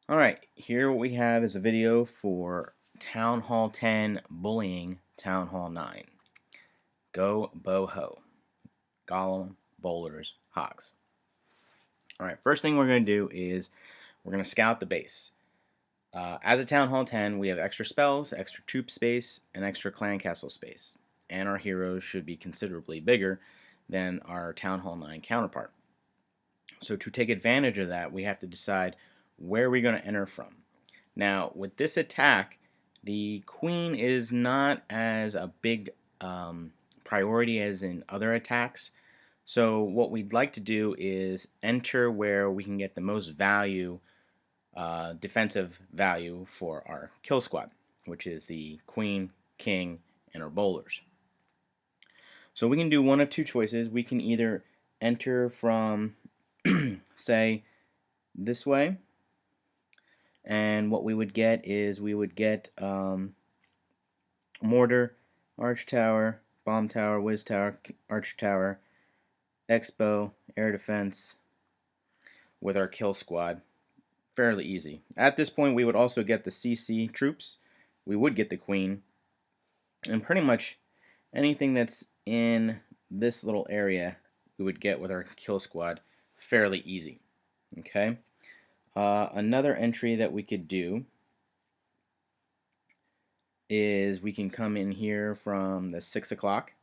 Alright, here what we have is a video for Town Hall 10 bullying Town Hall 9. GoBoHo. Golem, bowlers, hogs. Alright, first thing we're going to do is we're going to scout the base. As a Town Hall 10, we have extra spells, extra troop space, and extra clan castle space. And our heroes should be considerably bigger than our Town Hall 9 counterpart. So to take advantage of that, we have to decide where we're going to enter from. Now, with this attack, the queen is not as a big priority as in other attacks. So what we'd like to do is enter where we can get the most value, defensive value for our kill squad, which is the queen, king, and our bowlers. So we can do one of two choices. We can either enter from, say, this way, and what we would get is we would get mortar, arch tower, bomb tower, whiz tower, arch tower, expo, air defense with our kill squad. Fairly easy. At this point we would also get the CC troops, we would get the queen, and pretty much anything that's in this little area we would get with our kill squad fairly easy. Okay. Another entry that we could do is we can come in here from the 6 o'clock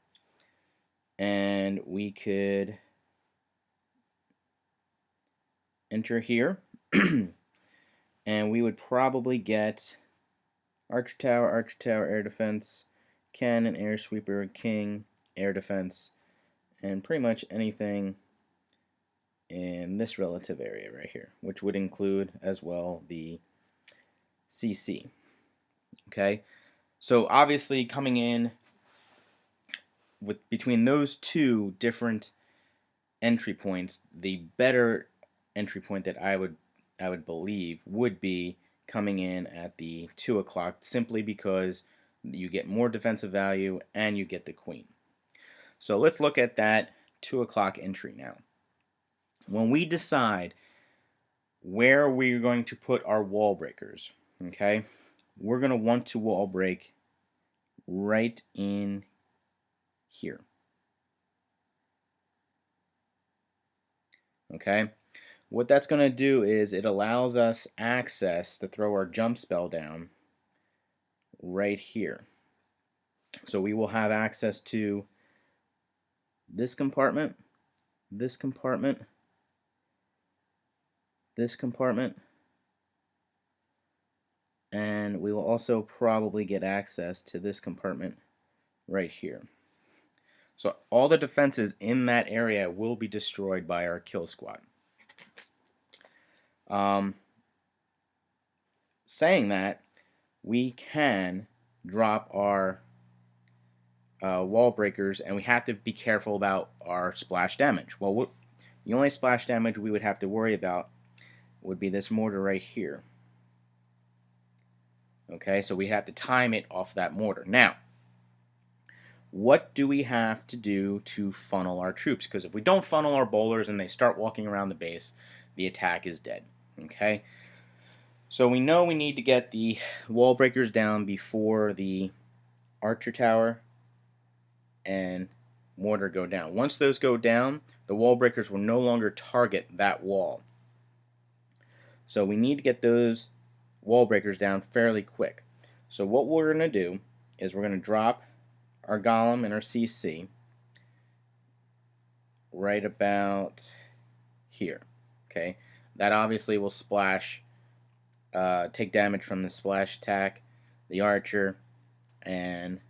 and we could enter here and we would probably get archer tower, air defense, cannon, air sweeper, king, air defense, and pretty much anything in this relative area right here, which would include as well the CC. Okay, so obviously coming in with between those two different entry points, the better entry point that I would believe would be coming in at the 2 o'clock, simply because you get more defensive value and you get the queen. So let's look at that 2 o'clock entry now. When we decide where we're going to put our wall breakers, okay, we're going to want to wall break right in here. Okay, what that's going to do is it allows us access to throw our jump spell down right here. So we will have access to this compartment, this compartment, this compartment, and we will also probably get access to this compartment right here. So all the defenses in that area will be destroyed by our kill squad. Saying that, we can drop our wall breakers, and we have to be careful about our splash damage. Well, the only splash damage we would have to worry about would be this mortar right here. Okay, so we have to time it off that mortar. Now, what do we have to do to funnel our troops? Because if we don't funnel our bowlers and they start walking around the base, the attack is dead. Okay, so we know we need to get the wall breakers down before the archer tower and mortar go down. Once those go down, the wall breakers will no longer target that wall. So we need to get those wall breakers down fairly quick. So what we're going to do is we're going to drop our golem and our CC right about here. Okay, that obviously will splash, take damage from the splash attack, the archer, and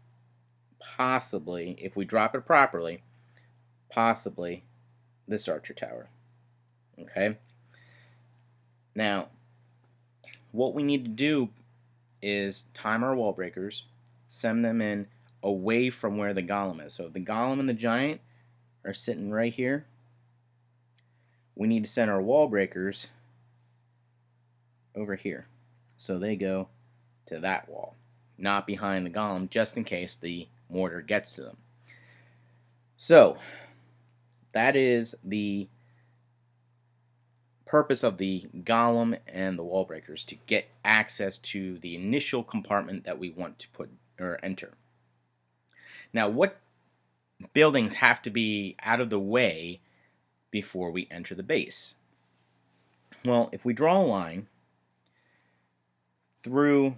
possibly, if we drop it properly, possibly this archer tower. Okay, now what we need to do is time our wall breakers, send them in away from where the golem is. So if the golem and the giant are sitting right here, we need to send our wall breakers over here, so they go to that wall, not behind the golem, just in case the mortar gets to them. So that is the purpose of the golem and the wall breakers to get access to the initial compartment that we want to put or enter. Now, what buildings have to be out of the way before we enter the base? Well, if we draw a line through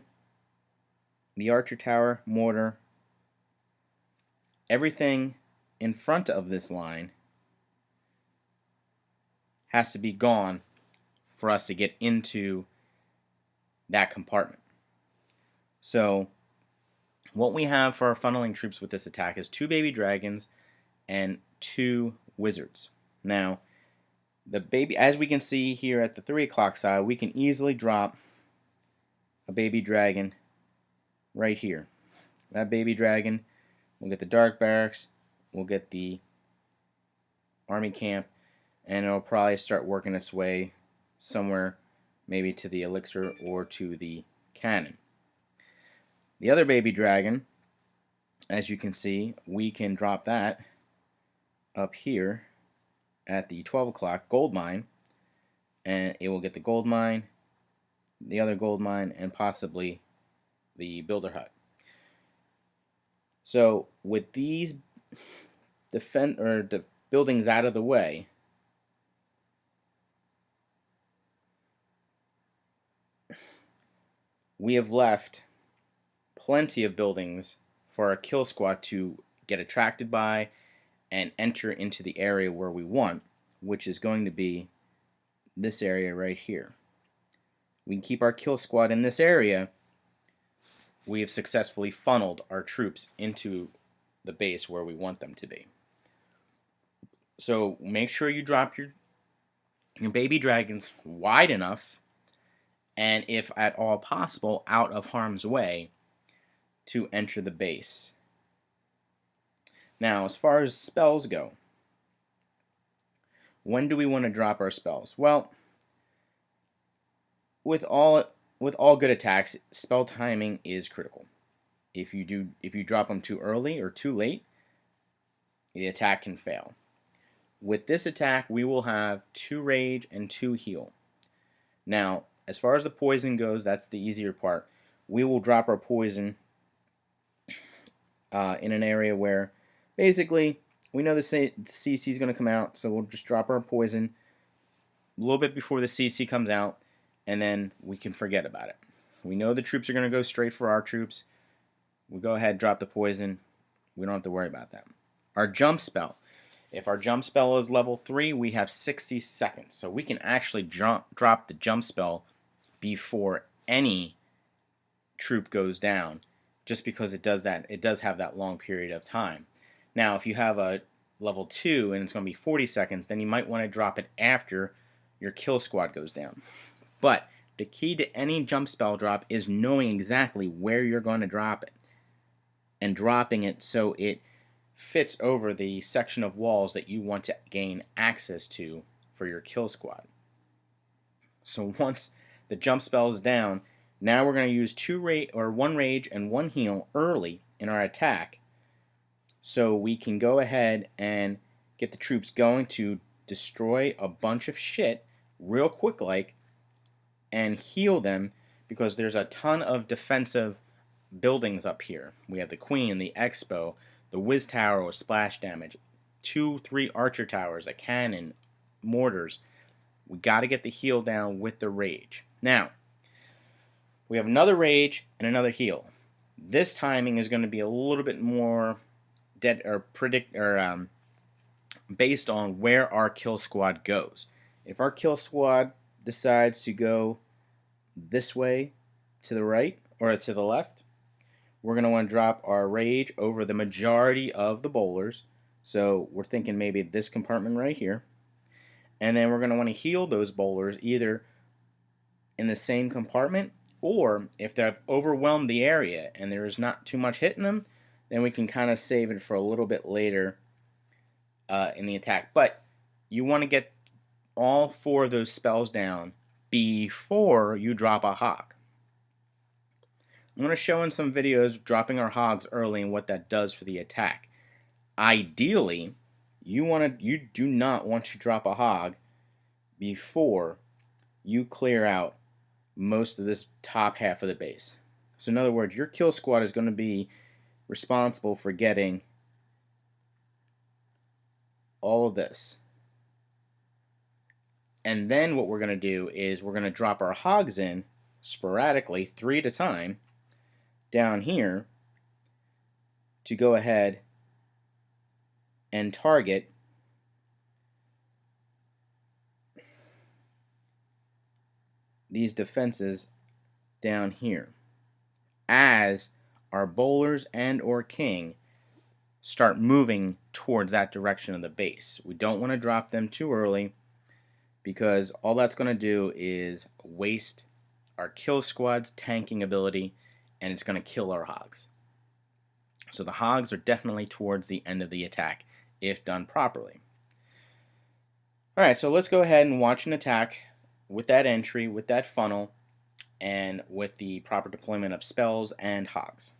the archer tower, mortar, everything in front of this line has to be gone for us to get into that compartment. So what we have for our funneling troops with this attack is 2 baby dragons and 2 wizards. Now, the baby, as we can see here at the 3 o'clock side, we can easily drop a baby dragon right here. That baby dragon will get the dark barracks, we'll get the army camp, and it'll probably start working its way somewhere, maybe to the elixir or to the cannon. The other baby dragon, as you can see, we can drop that up here at the 12 o'clock gold mine, and it will get the gold mine, the other gold mine, and possibly the builder hut. So with these the buildings out of the way, we have left plenty of buildings for our kill squad to get attracted by and enter into the area where we want, which is going to be this area right here. We can keep our kill squad in this area. We have successfully funneled our troops into the base where we want them to be. So make sure you drop your baby dragons wide enough, and if at all possible, out of harm's way, to enter the base. Now, as far as spells go, when do we want to drop our spells? Well, with all good attacks, spell timing is critical. If you drop them too early or too late, the attack can fail. With this attack, we will have 2 rage and 2 heal. Now, as far as the poison goes, that's the easier part. We will drop our poison in an area where basically we know the CC is going to come out, so we'll just drop our poison a little bit before the CC comes out, and then we can forget about it. We know the troops are going to go straight for our troops. We go ahead, drop the poison. We don't have to worry about that. Our jump spell. If our jump spell is level 3, we have 60 seconds. So we can actually drop the jump spell before any troop goes down, just because it does that. It does have that long period of time. Now, if you have a level 2 and it's going to be 40 seconds, then you might want to drop it after your kill squad goes down. But the key to any jump spell drop is knowing exactly where you're going to drop it and dropping it so it fits over the section of walls that you want to gain access to for your kill squad. So once the jump spell is down, now we're going to use 1 rage and 1 heal early in our attack, so we can go ahead and get the troops going to destroy a bunch of shit real quick and heal them, because there's a ton of defensive buildings up here. We have the Queen, the Expo, the Wiz Tower with splash damage, 2-3 archer towers, a cannon, mortars. We got to get the heal down with the rage. Now, we have another rage and another heal. This timing is going to be a little bit more based on where our kill squad goes. If our kill squad decides to go this way to the right or to the left, we're going to want to drop our rage over the majority of the bowlers. So we're thinking maybe this compartment right here. And then we're going to want to heal those bowlers either in the same compartment, or if they've overwhelmed the area and there is not too much hitting them, then we can kind of save it for a little bit later in the attack. But you want to get all 4 of those spells down before you drop a hog. I'm going to show in some videos dropping our hogs early and what that does for the attack. Ideally, you do not want to drop a hog before you clear out most of this top half of the base. So in other words, your kill squad is going to be responsible for getting all of this. And then what we're going to do is we're going to drop our hogs in sporadically, 3 at a time, down here to go ahead and target these defenses down here as our bowlers and or king start moving towards that direction of the base. We don't want to drop them too early because all that's going to do is waste our kill squad's tanking ability, and it's going to kill our hogs. So the hogs are definitely towards the end of the attack if done properly. Alright, so let's go ahead and watch an attack with that entry, with that funnel, and with the proper deployment of spells and hogs.